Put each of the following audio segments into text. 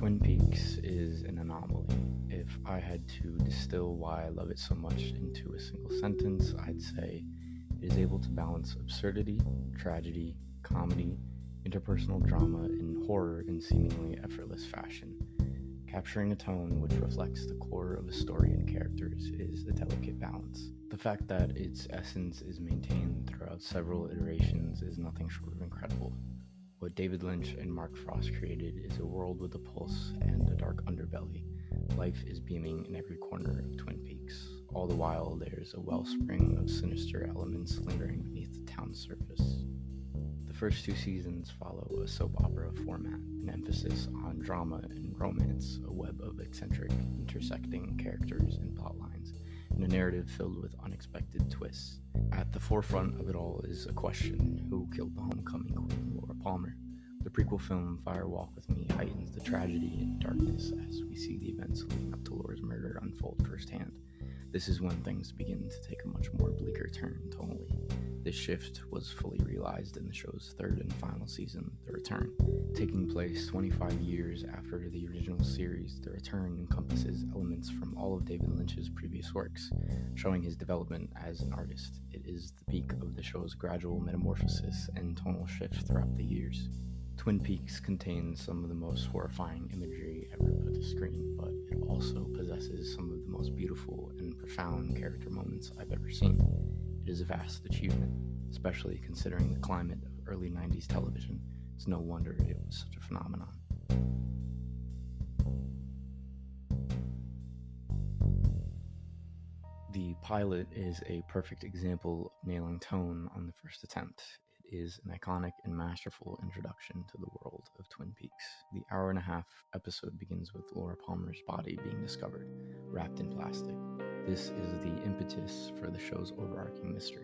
Twin Peaks is an anomaly. If I had to distill why I love it so much into a single sentence, I'd say it is able to balance absurdity, tragedy, comedy, interpersonal drama, and horror in seemingly effortless fashion. Capturing a tone which reflects the core of a story and characters is a delicate balance. The fact that its essence is maintained throughout several iterations is nothing short of incredible. What David Lynch and Mark Frost created is a world with a pulse and a dark underbelly. Life is beaming in every corner of Twin Peaks. All the while, there's a wellspring of sinister elements lingering beneath the town's surface. The first two seasons follow a soap opera format, an emphasis on drama and romance, a web of eccentric, intersecting characters and plot lines, and a narrative filled with unexpected twists. At the forefront of it all is a question: who killed the homecoming queen, Laura Palmer? The prequel film Fire Walk with Me heightens the tragedy and darkness as we see the events leading up to Laura's murder unfold firsthand. This is when things begin to take a much more bleaker turn tonally. This shift was fully realized in the show's third and final season, The Return. Taking place 25 years after the original series, The Return encompasses elements from all of David Lynch's previous works, showing his development as an artist. It is the peak of the show's gradual metamorphosis and tonal shift throughout the years. Twin Peaks contains some of the most horrifying imagery ever put to screen, but it also possesses some of the most beautiful and profound character moments I've ever seen. It is a vast achievement, especially considering the climate of early 90s television. It's no wonder it was such a phenomenon. The pilot is a perfect example of nailing tone on the first attempt. It is an iconic and masterful introduction to the world of Twin Peaks. The hour-and-a-half episode begins with Laura Palmer's body being discovered, wrapped in plastic. This is the impetus for the show's overarching mystery.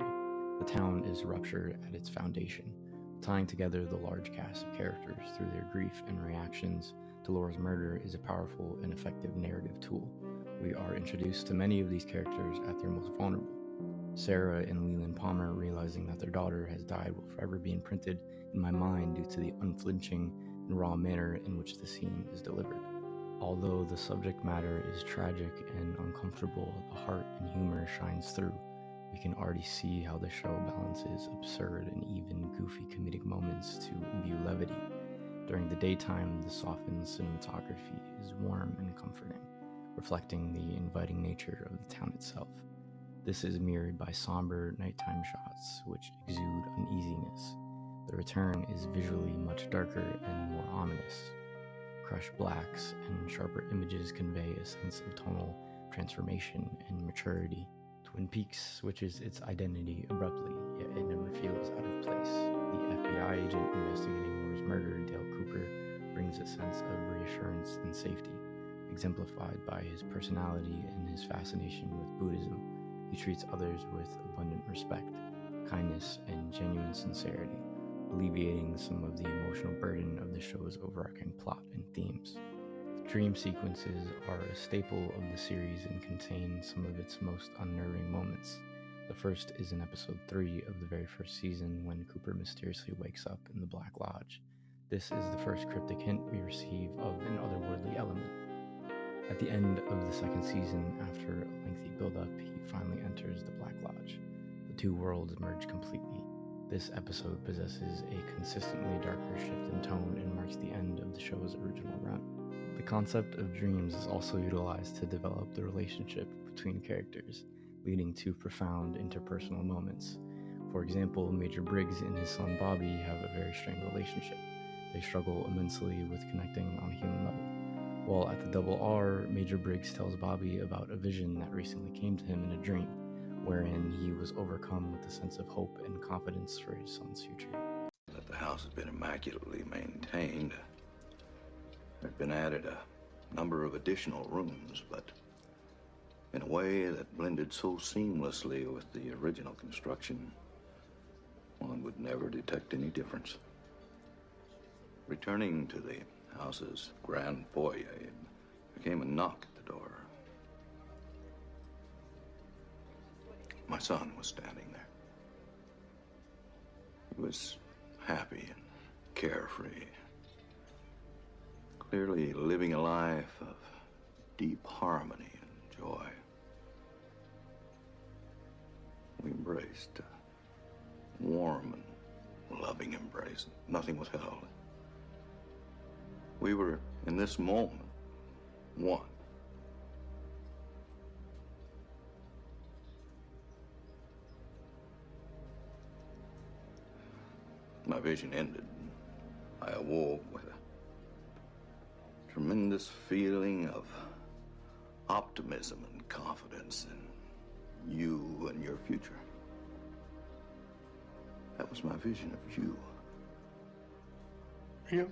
The town is ruptured at its foundation, tying together the large cast of characters through their grief and reactions to Laura's murder is a powerful and effective narrative tool. We are introduced to many of these characters at their most vulnerable. Sarah and Leland Palmer realizing that their daughter has died will forever be imprinted in my mind due to the unflinching and raw manner in which the scene is delivered. Although the subject matter is tragic and uncomfortable, the heart and humor shines through. We can already see how the show balances absurd and even goofy comedic moments to imbue levity. During the daytime, the softened cinematography is warm and comforting, reflecting the inviting nature of the town itself. This is mirrored by somber nighttime shots, which exude uneasiness. The Return is visually much darker and more ominous. Crushed blacks and sharper images convey a sense of tonal transformation and maturity. Twin Peaks switches its identity abruptly, yet it never feels out of place. The FBI agent investigating Laura's murder, Dale Cooper, brings a sense of reassurance and safety, exemplified by his personality and his fascination with Buddhism. He treats others with abundant respect, kindness, and genuine sincerity, alleviating some of the emotional burden of the show's overarching plot and themes. The dream sequences are a staple of the series and contain some of its most unnerving moments. The first is in episode 3 of the very first season when Cooper mysteriously wakes up in the Black Lodge. This is the first cryptic hint we receive of an otherworldly element. At the end of the second season, after a lengthy build-up, he finally enters the Black Lodge. The two worlds merge completely. This episode possesses a consistently darker shift in tone and marks the end of the show's original run. The concept of dreams is also utilized to develop the relationship between characters, leading to profound interpersonal moments. For example, Major Briggs and his son Bobby have a very strained relationship. They struggle immensely with connecting on a human level. While at the Double R, Major Briggs tells Bobby about a vision that recently came to him in a dream, wherein he was overcome with a sense of hope and confidence for his son's future. That the house has been immaculately maintained. There have been added a number of additional rooms, but in a way that blended so seamlessly with the original construction, one would never detect any difference. Returning to the house's grand foyer, there came a knock at the door. My son was standing there. He was happy and carefree. clearly living a life of deep harmony and joy. We embraced a warm and loving embrace. Nothing was held. We were, in this moment, one. My vision ended. I awoke with a tremendous feeling of optimism and confidence in you and your future. That was my vision of you. Yeah.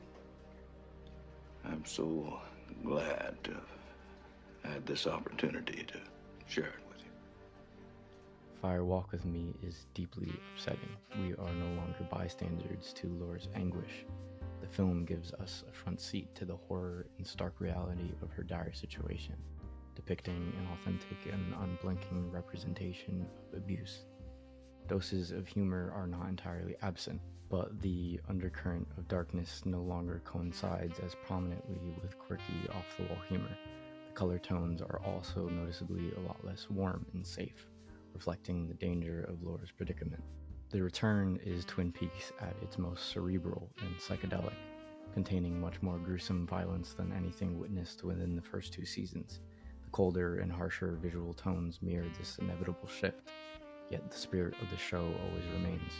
I'm so glad to have had this opportunity to share it with you. Fire Walk With Me is deeply upsetting. We are no longer bystanders to Laura's anguish. The film gives us a front seat to the horror and stark reality of her dire situation, depicting an authentic and unblinking representation of abuse. Doses of humor are not entirely absent, but the undercurrent of darkness no longer coincides as prominently with quirky, off-the-wall humor. The color tones are also noticeably a lot less warm and safe, reflecting the danger of Laura's predicament. The Return is Twin Peaks at its most cerebral and psychedelic, containing much more gruesome violence than anything witnessed within the first two seasons. The colder and harsher visual tones mirror this inevitable shift, yet the spirit of the show always remains.